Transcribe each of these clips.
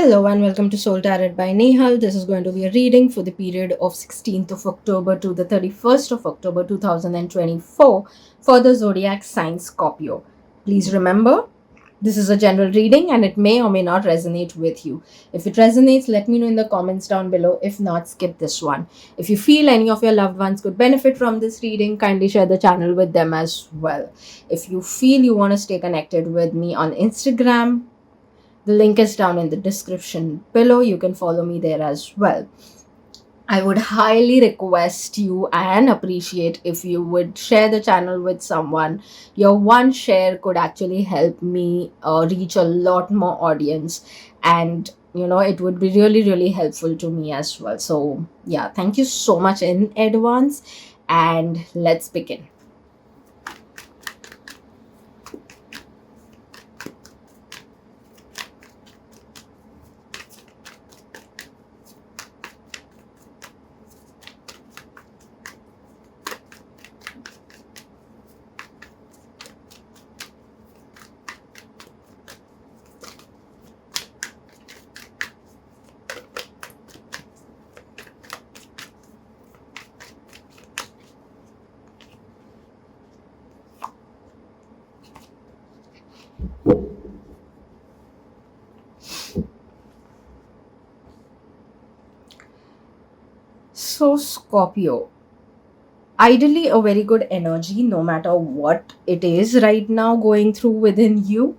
Hello and welcome to Soul Tarot by Nehal. This is going to be a reading for the period of 16th of October to the 31st of October 2024 for the zodiac sign Scorpio. Please remember, this is a general reading and it may or may not resonate with you. If it resonates, let me know in the comments down below. If not, skip this one. If you feel any of your loved ones could benefit from this reading, kindly share the channel with them as well. If you feel you want to stay connected with me on Instagram, the link is down in the description below. You can follow me there as well. I would highly request you and appreciate if you would share the channel with someone. Your one share could actually help me reach a lot more audience, and it would be really, really helpful to me as well. So, yeah, thank you so much in advance, and let's begin. So, Scorpio, ideally a very good energy no matter what it is right now going through within you.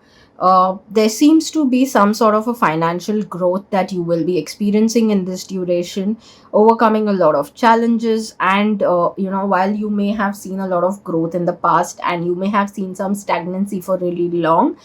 There seems to be some sort of a financial growth that you will be experiencing in this duration, overcoming a lot of challenges. And while you may have seen a lot of growth in the past and you may have seen some stagnancy for really long,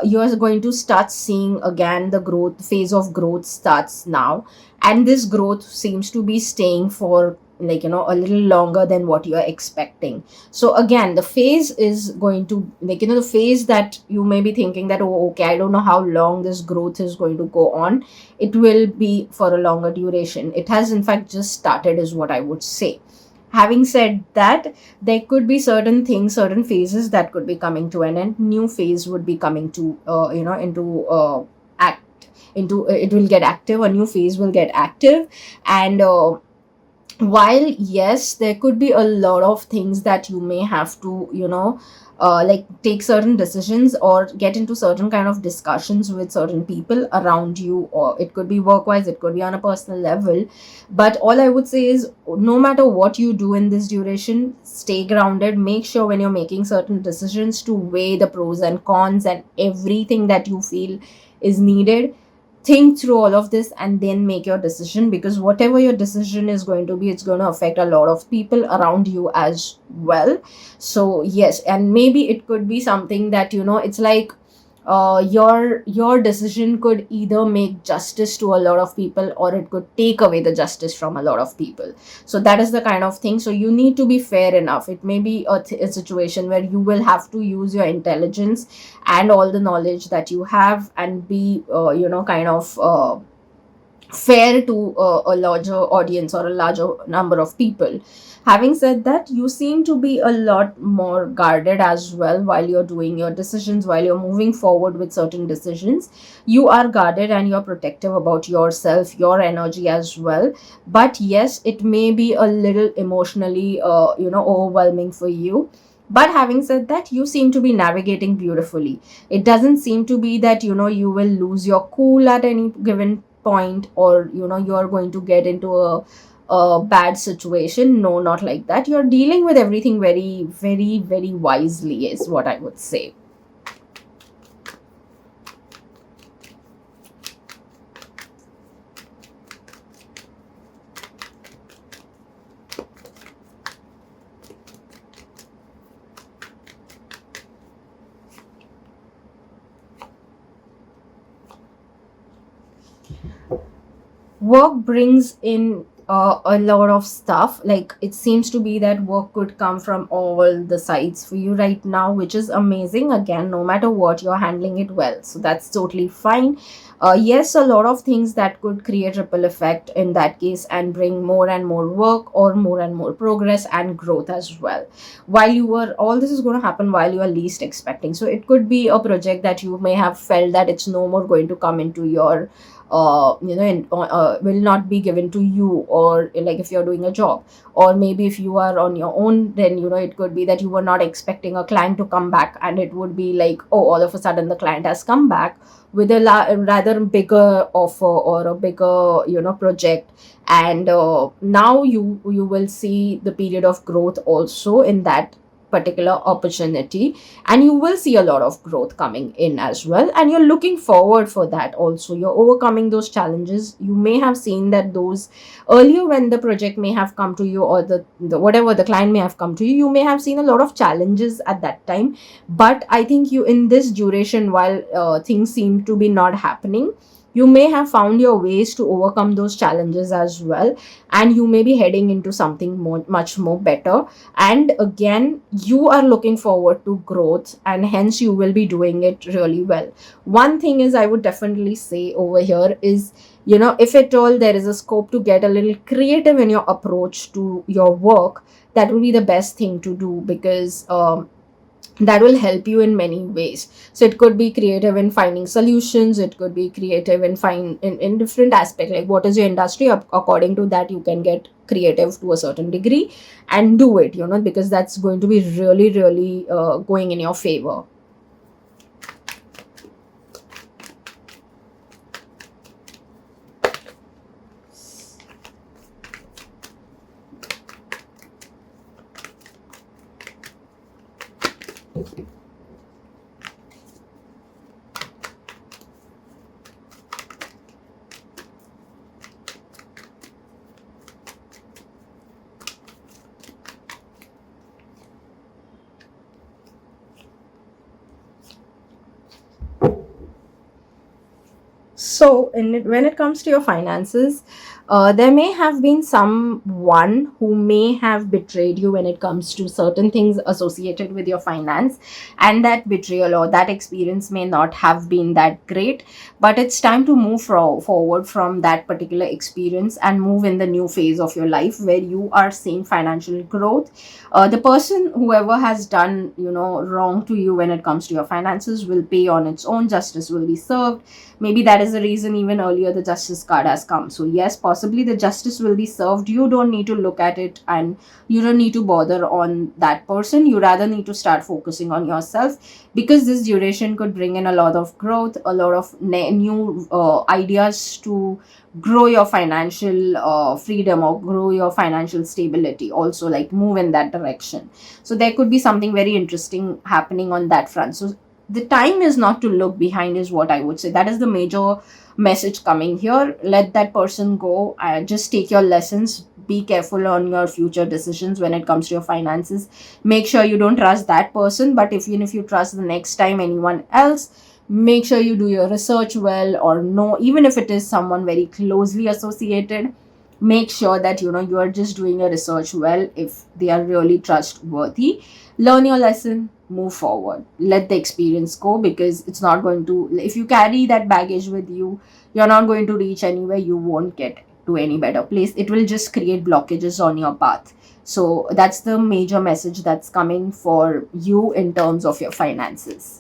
you are going to start seeing again the growth phase of growth starts now. And this growth seems to be staying for a little longer than what you are expecting. So again, the phase is going to the phase that you may be thinking that, oh, okay, I don't know how long this growth is going to go on. It will be for a longer duration. It has in fact just started, is what I would say. Having said that, there could be certain things, certain phases that could be coming to an end. New phase would be coming to into act into it will get active. A new phase will get active. And while yes, there could be a lot of things that you may have to take certain decisions or get into certain kind of discussions with certain people around you, or it could be work wise, it could be on a personal level. But all I would say is, no matter what you do in this duration, stay grounded. Make sure when you're making certain decisions to weigh the pros and cons and everything that you feel is needed. Think through all of this and then make your decision, because whatever your decision is going to be, it's going to affect a lot of people around you as well. So yes, and maybe it could be something that it's like your decision could either make justice to a lot of people, or it could take away the justice from a lot of people. So that is the kind of thing. So you need to be fair enough. It may be a situation where you will have to use your intelligence and all the knowledge that you have and be fair to a larger audience or a larger number of people. Having said that, you seem to be a lot more guarded as well while you're doing your decisions, while you're moving forward with certain decisions. You are guarded and you're protective about yourself, your energy as well. But yes, it may be a little emotionally overwhelming for you. But having said that, you seem to be navigating beautifully. It doesn't seem to be that you will lose your cool at any given point, or you're going to get into a bad situation. No, not like that. You're dealing with everything very, very, very wisely, is what I would say. Work brings in a lot of stuff. Like, it seems to be that work could come from all the sides for you right now, which is amazing. Again, no matter what, you're handling it well, so that's totally fine. Yes, a lot of things that could create ripple effect in that case and bring more and more work or more and more progress and growth as well, while you were all this is going to happen while you are least expecting. So it could be a project that you may have felt that it's no more going to come into your will not be given to you, or like if you're doing a job, or maybe if you are on your own, then it could be that you were not expecting a client to come back, and it would be like, oh, all of a sudden the client has come back with a rather bigger offer or a bigger project. And now you will see the period of growth also in that particular opportunity, and you will see a lot of growth coming in as well, and you're looking forward for that also. You're overcoming those challenges. You may have seen that those earlier, when the project may have come to you, or the whatever the client may have come to you, you may have seen a lot of challenges at that time. But I think you, in this duration, while things seem to be not happening, you may have found your ways to overcome those challenges as well, and you may be heading into something much more better. And again, you are looking forward to growth, and hence you will be doing it really well. One thing is, I would definitely say over here is, if at all there is a scope to get a little creative in your approach to your work, that will be the best thing to do, because that will help you in many ways. So it could be creative in finding solutions, it could be creative in different aspects, like what is your industry. According to that, you can get creative to a certain degree and do it, because that's going to be really, really going in your favor. So, when it comes to your finances, there may have been someone who may have betrayed you when it comes to certain things associated with your finance, and that betrayal or that experience may not have been that great. But it's time to move forward from that particular experience and move in the new phase of your life where you are seeing financial growth. The person, whoever has done wrong to you when it comes to your finances, will pay on its own. Justice will be served. Maybe that is the reason even earlier the justice card has come. So yes, possibly the justice will be served. You don't need to look at it, and you don't need to bother on that person. You rather need to start focusing on yourself, because this duration could bring in a lot of growth, a lot of new ideas to grow your financial freedom, or grow your financial stability also, like move in that direction. So there could be something very interesting happening on that front. So the time is not to look behind, is what I would say. That is the major message coming here. Let that person go, just take your lessons. Be careful on your future decisions when it comes to your finances. Make sure you don't trust that person, but even if you trust the next time anyone else, make sure you do your research well, or know, even if it is someone very closely associated, make sure that you are just doing your research well. If they are really trustworthy, learn your lesson, move forward, let the experience go, because it's not going to, if you carry that baggage with you, you're not going to reach anywhere. You won't get to any better place. It will just create blockages on your path. So that's the major message that's coming for you in terms of your finances.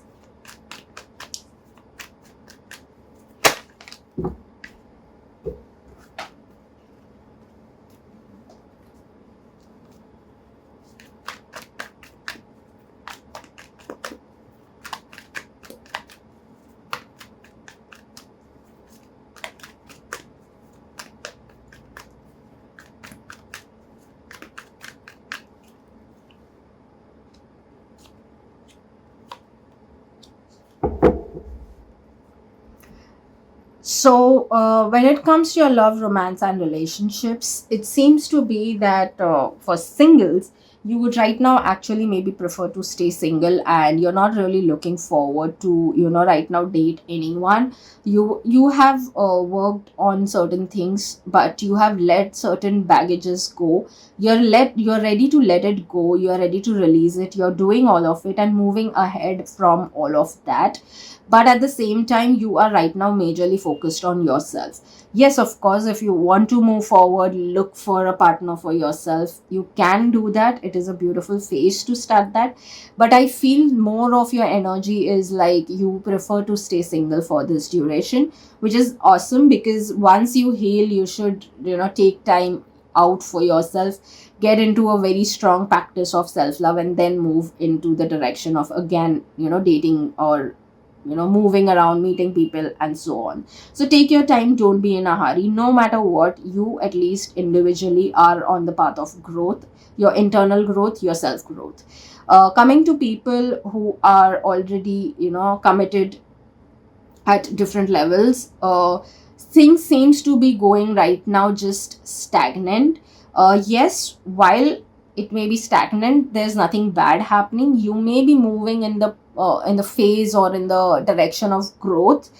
So, when it comes to your love, romance, and relationships, it seems to be that for singles, you would right now actually maybe prefer to stay single, and you're not really looking forward to right now date anyone. You have worked on certain things, but you have let certain baggages go. You're ready to let it go. You're ready to release it. You're doing all of it and moving ahead from all of that. but at the same time you are right now majorly focused on yourself. Yes, of course, if you want to move forward, look for a partner for yourself, you can do that. It is a beautiful phase to start that. But I feel more of your energy is like you prefer to stay single for this duration, which is awesome, because once you heal, you should, take time out for yourself, get into a very strong practice of self love, and then move into the direction of again, dating, or moving around, meeting people, and so on. So take your time, don't be in a hurry. No matter what, you at least individually are on the path of growth, your internal growth, your self growth. Coming to people who are already, committed at different levels, things seems to be going right now just stagnant. Yes, while it may be stagnant, there's nothing bad happening. You may be moving in the phase or in the direction of growth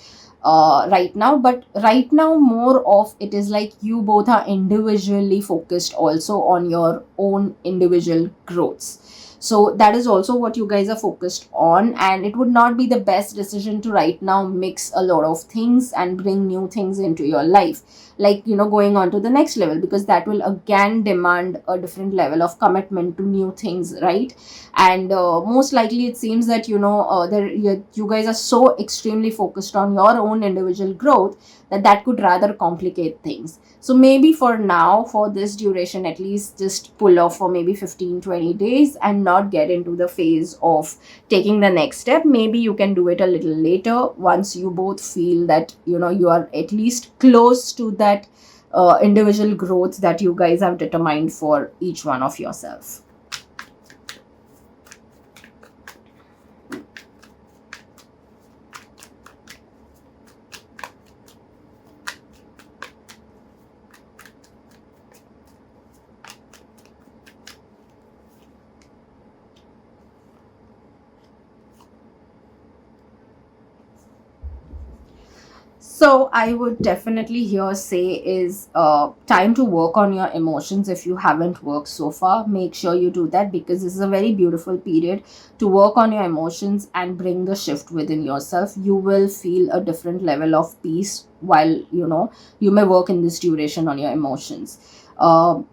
right now, but right now more of it is like you both are individually focused also on your own individual growths. So that is also what you guys are focused on, and it would not be the best decision to right now mix a lot of things and bring new things into your life, like going on to the next level, because that will again demand a different level of commitment to new things, right? And most likely it seems that you guys are so extremely focused on your own individual growth that that could rather complicate things. So maybe for now, for this duration at least, just pull off for maybe 15-20 days and not get into the phase of taking the next step. Maybe you can do it a little later, once you both feel that you are at least close to that individual growth that you guys have determined for each one of yourself. So I would definitely here say is time to work on your emotions. If you haven't worked so far, make sure you do that, because this is a very beautiful period to work on your emotions and bring the shift within yourself. You will feel a different level of peace while you may work in this duration on your emotions.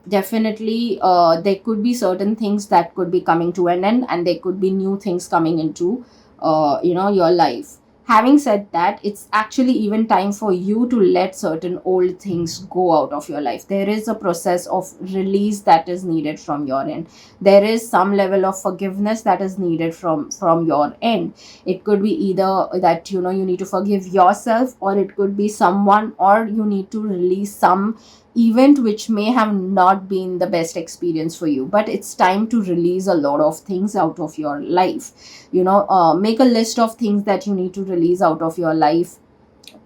Definitely, there could be certain things that could be coming to an end, and there could be new things coming into your life. Having said that, it's actually even time for you to let certain old things go out of your life. There is a process of release that is needed from your end. There is some level of forgiveness that is needed from your end. It could be either that you need to forgive yourself, or it could be someone, or you need to release some event which may have not been the best experience for you, but it's time to release a lot of things out of your life. Make a list of things that you need to release out of your life.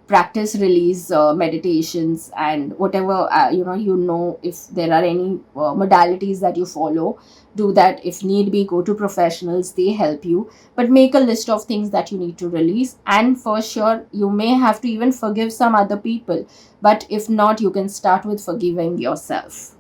Practice release meditations, and whatever if there are any modalities that you follow, do that. If need be, go to professionals, they help you. But make a list of things that you need to release, and for sure you may have to even forgive some other people, but if not, you can start with forgiving yourself.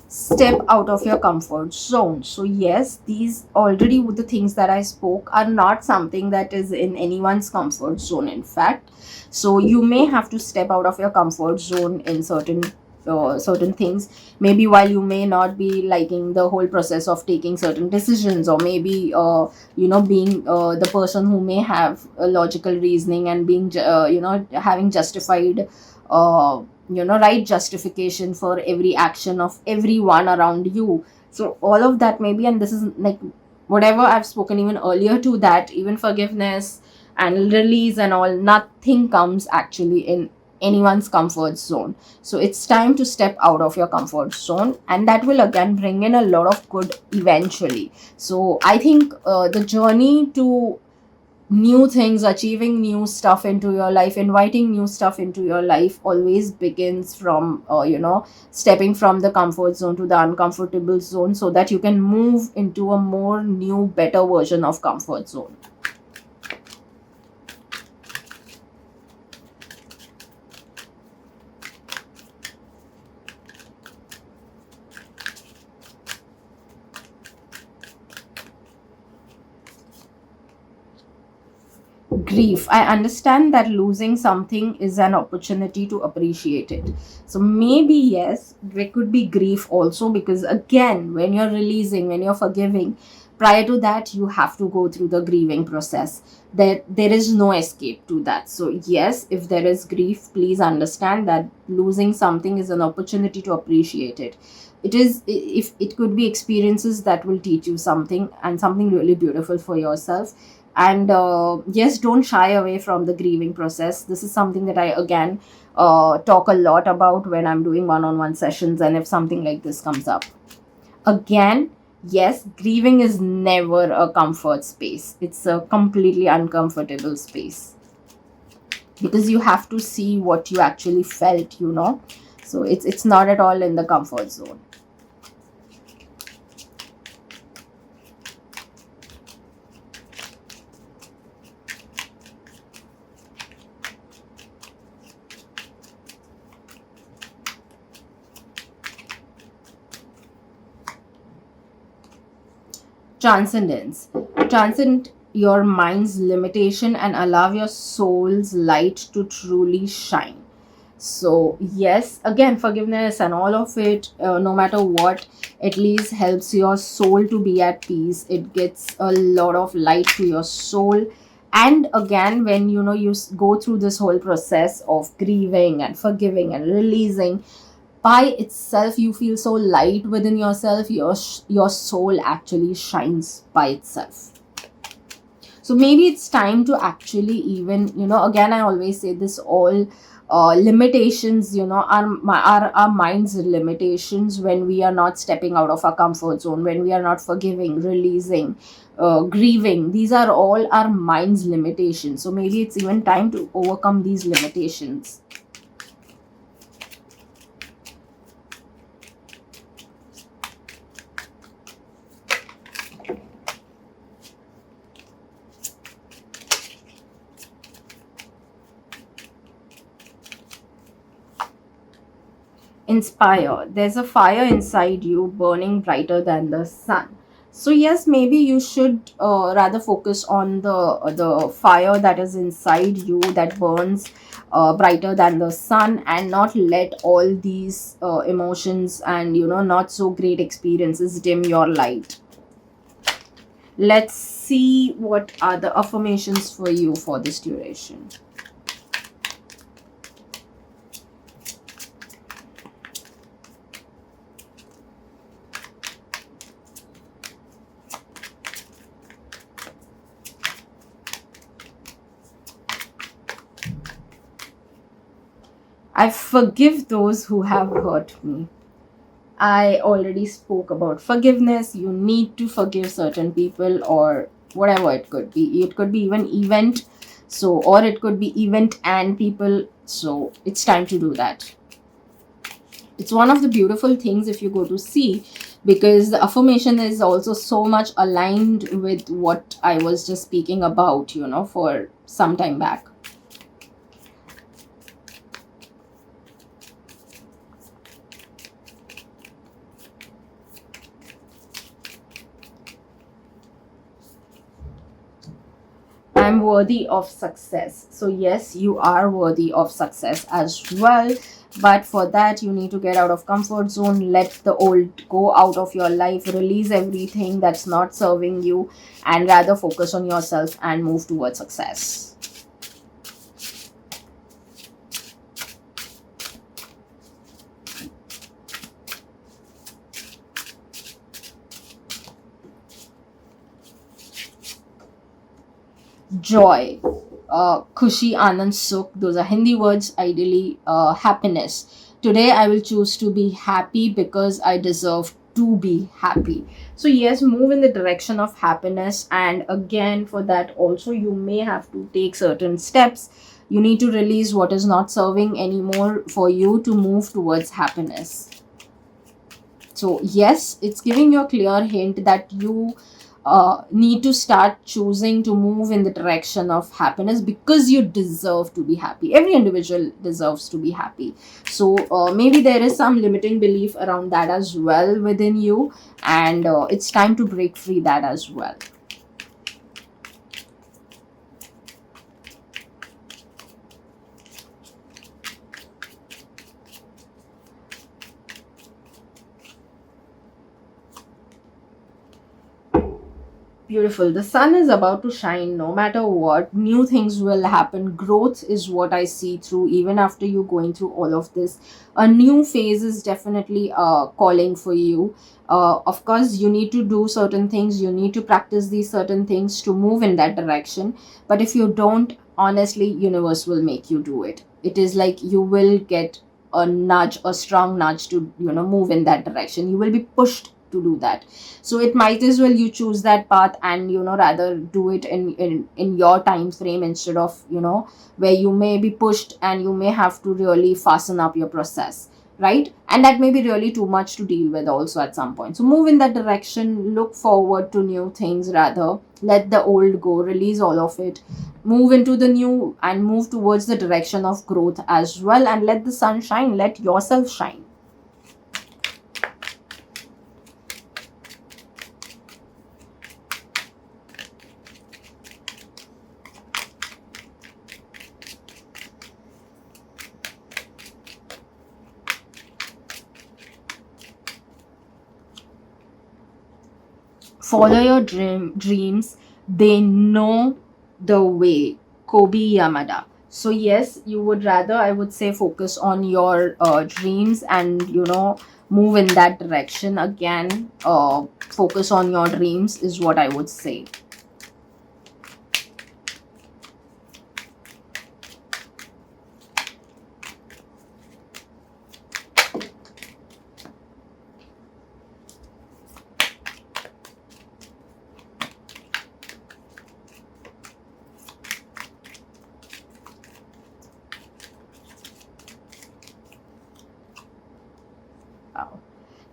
Step out of your comfort zone. So yes, these already the things that I spoke are not something that is in anyone's comfort zone, in fact. So you may have to step out of your comfort zone in certain things. Maybe while you may not be liking the whole process of taking certain decisions, or maybe being the person who may have a logical reasoning, and being having justified right justification for every action of everyone around you. So all of that maybe, and this is like whatever I've spoken even earlier to that, even forgiveness and release and all, nothing comes actually in anyone's comfort zone. So it's time to step out of your comfort zone, and that will again bring in a lot of good eventually. So I think the journey to new things, achieving new stuff into your life, inviting new stuff into your life always begins from, stepping from the comfort zone to the uncomfortable zone so that you can move into a more new, better version of comfort zone. Grief. I understand that losing something is an opportunity to appreciate it. So maybe, yes, there could be grief also, because again, when you're releasing, when you're forgiving, prior to that, you have to go through the grieving process. There is no escape to that. So, yes, if there is grief, please understand that losing something is an opportunity to appreciate it. If it could be experiences that will teach you something, and something really beautiful for yourself. And yes, don't shy away from the grieving process. This is something that I again talk a lot about when I'm doing one-on-one sessions, and if something like this comes up again. Yes, grieving is never a comfort space. It's a completely uncomfortable space, because you have to see what you actually felt. So it's not at all in the comfort zone. Transcendence. Transcend your mind's limitation and allow your soul's light to truly shine. So, yes, again, forgiveness and all of it, no matter what, at least helps your soul to be at peace. It gets a lot of light to your soul. And again, when go through this whole process of grieving and forgiving and releasing, by itself you feel so light within yourself. Your soul actually shines by itself. So maybe it's time to actually, even, again, I always say this, all limitations, our mind's limitations, when we are not stepping out of our comfort zone, when we are not forgiving, releasing, grieving, these are all our mind's limitations. So maybe it's even time to overcome these limitations. Inspire. There's a fire inside you burning brighter than the sun. So yes, maybe you should rather focus on the fire that is inside you, that burns brighter than the sun, and not let all these emotions and not so great experiences dim your light. Let's see what are the affirmations for you for this duration. I forgive those who have hurt me. I already spoke about forgiveness. You need to forgive certain people, or whatever it could be. It could be even event. So, or it could be event and people. So, it's time to do that. It's one of the beautiful things if you go to see, because the affirmation is also so much aligned with what I was just speaking about, for some time back. I'm worthy of success. So, yes, you are worthy of success as well. But for that, you need to get out of comfort zone, let the old go out of your life, release everything that's not serving you, and rather focus on yourself and move towards success. Joy, khushi, anand, sukh, those are Hindi words. Ideally, happiness. Today I will choose to be happy because I deserve to be happy. So yes, move in the direction of happiness, and again for that also you may have to take certain steps. You need to release what is not serving anymore for you to move towards happiness. So yes, it's giving you a clear hint that you need to start choosing to move in the direction of happiness, because you deserve to be happy. Every individual deserves to be happy. So maybe there is some limiting belief around that as well within you, and it's time to break free that as well. Beautiful. The sun is about to shine no matter what. New things will happen. Growth is what I see through, even after you going through all of this. A new phase is definitely calling for you. Of course, you need to do certain things. You need to practice these certain things to move in that direction. But if you don't, honestly, universe will make you do it. It is like you will get a nudge, a strong nudge to, move in that direction. You will be pushed to do that. So it might as well you choose that path, and rather do it in your time frame, instead of where you may be pushed and you may have to really fasten up your process, right? And that may be really too much to deal with also at some point. So move in that direction, look forward to new things, rather let the old go, release all of it, move into the new, and move towards the direction of growth as well, and let the sun shine, let yourself shine. Follow your dreams. They know the way. Kobe Yamada. So yes, you would rather, I would say, focus on your dreams, and move in that direction. Again, focus on your dreams is what I would say.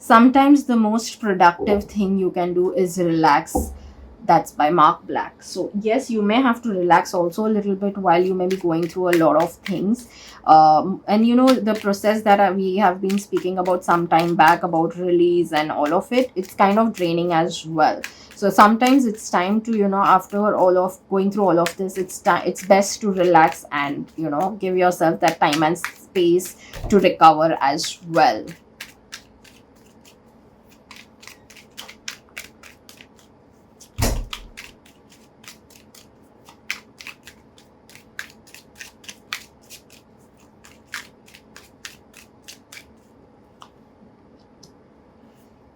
Sometimes the most productive thing you can do is relax. That's by Mark Black. So yes, you may have to relax also a little bit while you may be going through a lot of things. And the process that we have been speaking about some time back, about release and all of it, it's kind of draining as well. So sometimes it's time to, after all of going through all of this, it's best to relax, and give yourself that time and space to recover as well.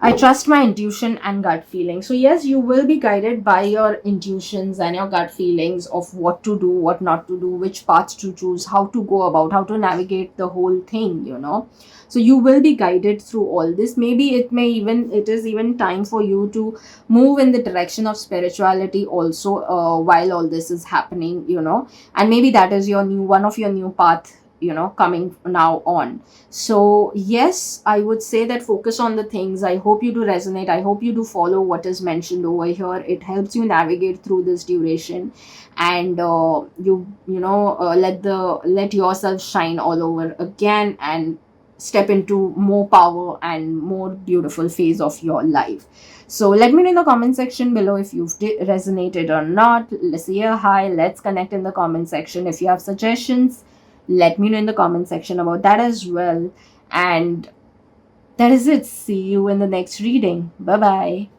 I trust my intuition and gut feeling. So yes, you will be guided by your intuitions and your gut feelings of what to do, what not to do, which paths to choose, how to go about, how to navigate the whole thing. So you will be guided through all this. Maybe it is even time for you to move in the direction of spirituality also, while all this is happening. And maybe that is your new one of your new path, coming now on. So yes, I would say that focus on the things. I hope you do resonate. I hope you do follow what is mentioned over here. It helps you navigate through this duration, and let yourself shine all over again, and step into more power and more beautiful phase of your life. So let me know in the comment section below if you've resonated or not. Let's say a hi. Let's connect in the comment section. If you have suggestions, let me know in the comment section about that as well. And that is it. See you in the next reading. Bye bye.